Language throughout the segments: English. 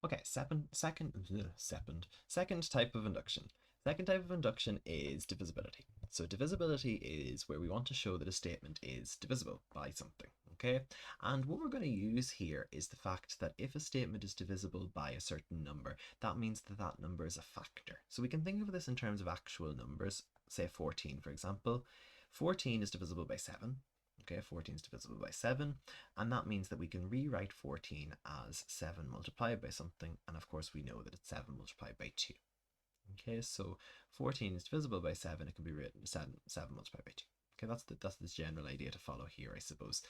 Okay, second type of induction. Second type of induction is divisibility. So divisibility is where we want to show that a statement is divisible by something, okay? And what we're going to use here is the fact that if a statement is divisible by a certain number, that means that that number is a factor. So we can think of this in terms of actual numbers, say 14, for example. 14 is divisible by 7. Okay, 14 is divisible by 7, and that means that we can rewrite 14 as 7 multiplied by something, and of course we know that it's 7 multiplied by 2. Okay, so 14 is divisible by 7, it can be written 7 multiplied by 2. Okay, that's the general idea to follow here, I suppose.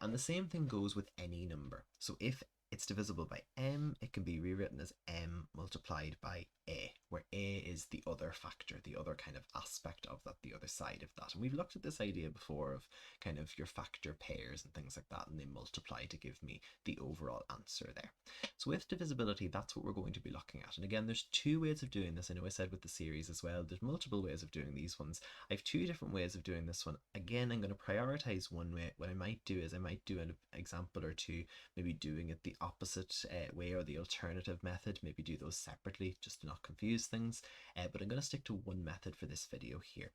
And the same thing goes with any number. So if it's divisible by m, it can be rewritten as m multiplied by a, where a is the other factor, the other kind of aspect of that, the other side of that. And we've looked at this idea before of kind of your factor pairs and things like that, and they multiply to give me the overall answer there. So with divisibility, that's what we're going to be looking at. And again, there's two ways of doing this. I know I said with the series as well, there's multiple ways of doing these ones. I have two different ways of doing this one. Again, I'm going to prioritize one way. What I might do is I might do an example or two, maybe doing it the opposite way or the alternative method, maybe do those separately just to not confuse things. But I'm going to stick to one method for this video here.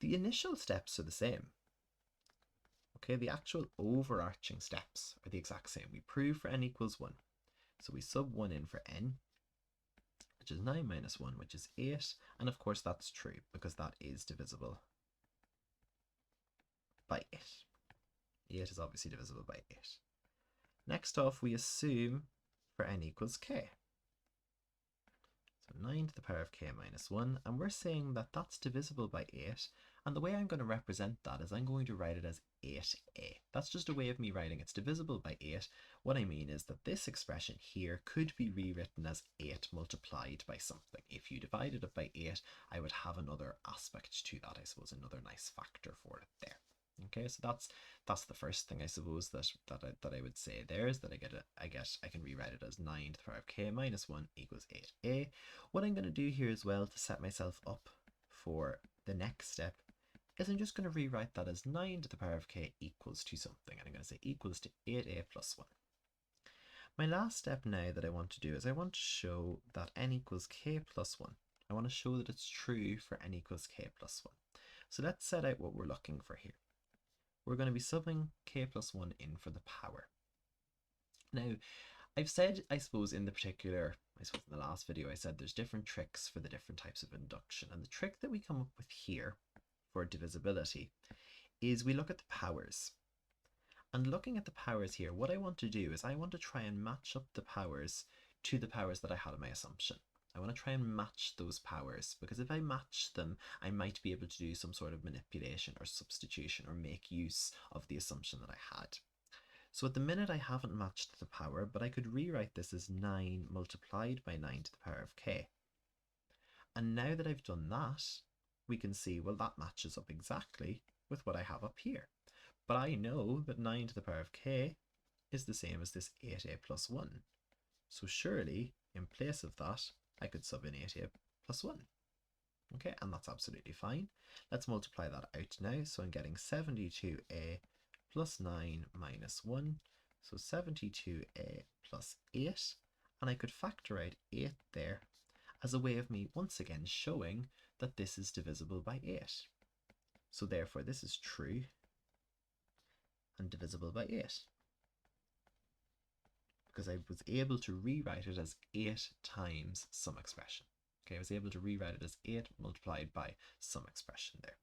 The initial steps are the same. Okay, the actual overarching steps are the exact same. We prove for n equals 1. So we sub 1 in for n, which is 9 minus 1, which is 8. And of course that's true because that is divisible by 8. 8 is obviously divisible by 8. Next off, we assume for n equals k. So 9 to the power of k minus 1, and we're saying that that's divisible by 8, and the way I'm going to represent that is I'm going to write it as 8a. That's just a way of me writing it's divisible by 8. What I mean is that this expression here could be rewritten as 8 multiplied by something. If you divided it by 8, I would have another aspect to that, I suppose, another nice factor for it there. Okay, so that's the first thing I suppose that I would say there is that I can rewrite it as 9 to the power of k minus 1 equals 8a. What I'm going to do here as well to set myself up for the next step is I'm just going to rewrite that as 9 to the power of k equals to something, and I'm going to say equals to 8a plus 1. My last step now that I want to do is I want to show that n equals k plus 1. I want to show that it's true for n equals k plus 1. So let's set out what we're looking for here. We're going to be subbing k plus 1 in for the power. Now, I've said, I suppose in the last video I said there's different tricks for the different types of induction, and the trick that we come up with here for divisibility is we look at the powers. And looking at the powers here, what I want to do is I want to try and match up the powers to the powers that I had in my assumption. I want to try and match those powers, because if I match them, I might be able to do some sort of manipulation or substitution or make use of the assumption that I had. So at the minute I haven't matched the power, but I could rewrite this as 9 multiplied by 9 to the power of k. And now that I've done that, we can see, well, that matches up exactly with what I have up here. But I know that 9 to the power of k is the same as this 8a plus 1. So surely, in place of that, I could sub in 8a plus 1. Okay, and that's absolutely fine. Let's multiply that out now. So I'm getting 72a plus 9 minus 1. So 72a plus 8. And I could factor out 8 there as a way of me once again showing that this is divisible by 8. So therefore this is true and divisible by 8. Because I was able to rewrite it as 8 times some expression. Okay, I was able to rewrite it as 8 multiplied by some expression there.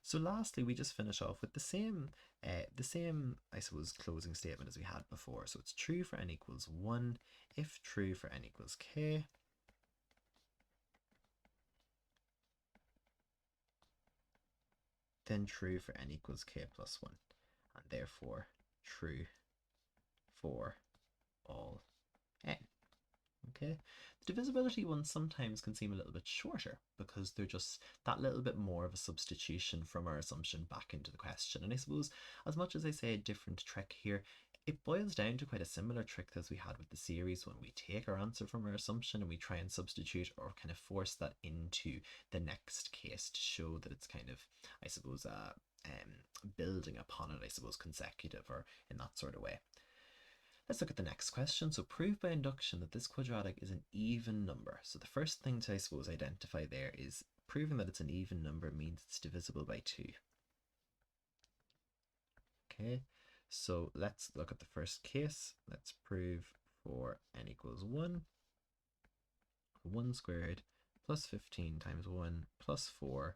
So lastly, we just finish off with the same, I suppose, closing statement as we had before. So it's true for n equals 1, if true for n equals k, then true for n equals k plus 1, and therefore true for all n. Okay, the divisibility ones sometimes can seem a little bit shorter because they're just that little bit more of a substitution from our assumption back into the question. And I suppose as much as I say a different trick here, it boils down to quite a similar trick as we had with the series when we take our answer from our assumption and we try and substitute or kind of force that into the next case to show that it's kind of, I suppose, building upon it, I suppose, consecutive or in that sort of way. Let's look at the next question. So prove by induction that this quadratic is an even number. So the first thing to, I suppose, identify there is proving that it's an even number means it's divisible by 2. Okay, so let's look at the first case. Let's prove for n equals 1, 1 squared plus 15 times 1 plus 4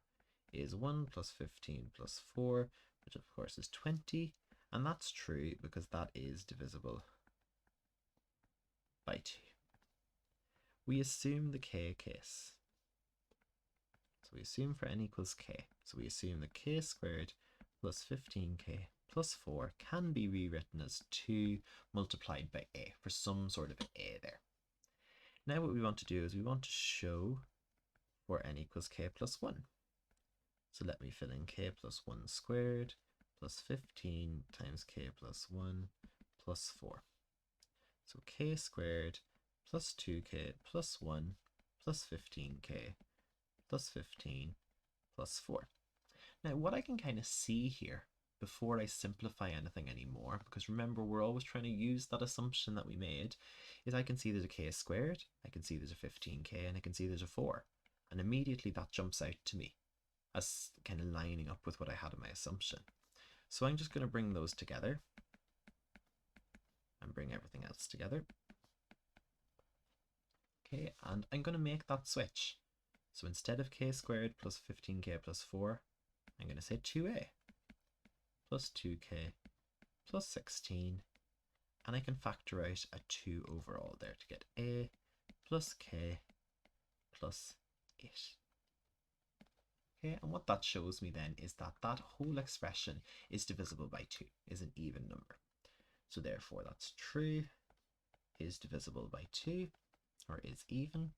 is 1 plus 15 plus 4, which of course is 20. And that's true because that is divisible by 2. We assume the k case. So we assume for n equals k. So we assume that k squared plus 15k plus 4 can be rewritten as 2 multiplied by a for some sort of a there. Now what we want to do is we want to show for n equals k plus 1. So let me fill in k plus 1 squared plus 15 times k plus 1 plus 4. So k squared plus 2k plus 1 plus 15k plus 15 plus 4. Now what I can kind of see here before I simplify anything anymore, because remember we're always trying to use that assumption that we made, is I can see there's a k squared, I can see there's a 15k, and I can see there's a 4. And immediately that jumps out to me as kind of lining up with what I had in my assumption. So I'm just going to bring those together and bring everything else together. Okay, and I'm going to make that switch. So instead of k squared plus 15k plus 4, I'm going to say 2a plus 2k plus 16, and I can factor out a 2 overall there to get a plus k plus 8. Okay, and what that shows me then is that that whole expression is divisible by 2, is an even number. So therefore that's true, is divisible by 2, or is even.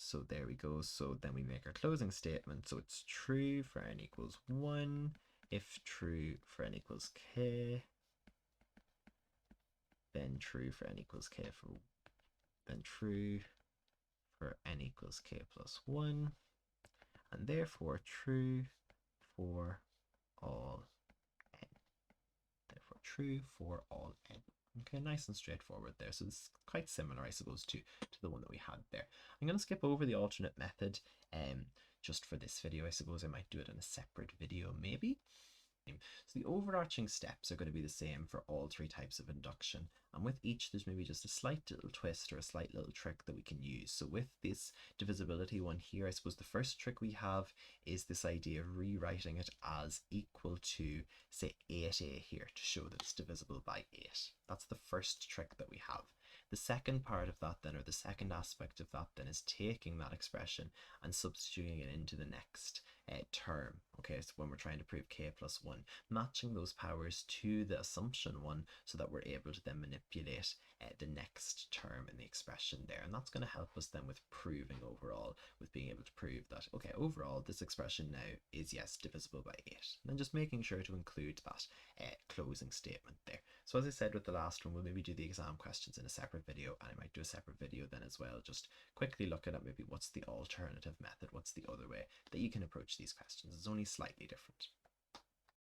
So there we go. So then we make our closing statement. So it's true for n equals 1, if true for n equals k, then true for n equals k then true for n equals k plus 1, and therefore true for all n. Therefore true for all n. Okay, nice and straightforward there. So this is quite similar, I suppose, to the one that we had there. I'm going to skip over the alternate method just for this video. I suppose I might do it in a separate video maybe. So the overarching steps are going to be the same for all 3 types of induction, and with each there's maybe just a slight little twist or a slight little trick that we can use. So with this divisibility one here, I suppose the first trick we have is this idea of rewriting it as equal to, say, 8a here to show that it's divisible by 8. That's the first trick that we have. The second part of that then, or the second aspect of that then, is taking that expression and substituting it into the next term. Okay, so when we're trying to prove k plus 1, matching those powers to the assumption one so that we're able to then manipulate the next term in the expression there. And that's going to help us then with proving overall, with being able to prove that, okay, overall this expression now is, yes, divisible by 8. And then just making sure to include that closing statement there. So as I said with the last one, we'll maybe do the exam questions in a separate video, and I might do a separate video then as well, just quickly looking at maybe what's the alternative method, what's the other way that you can approach these questions. It's only slightly different.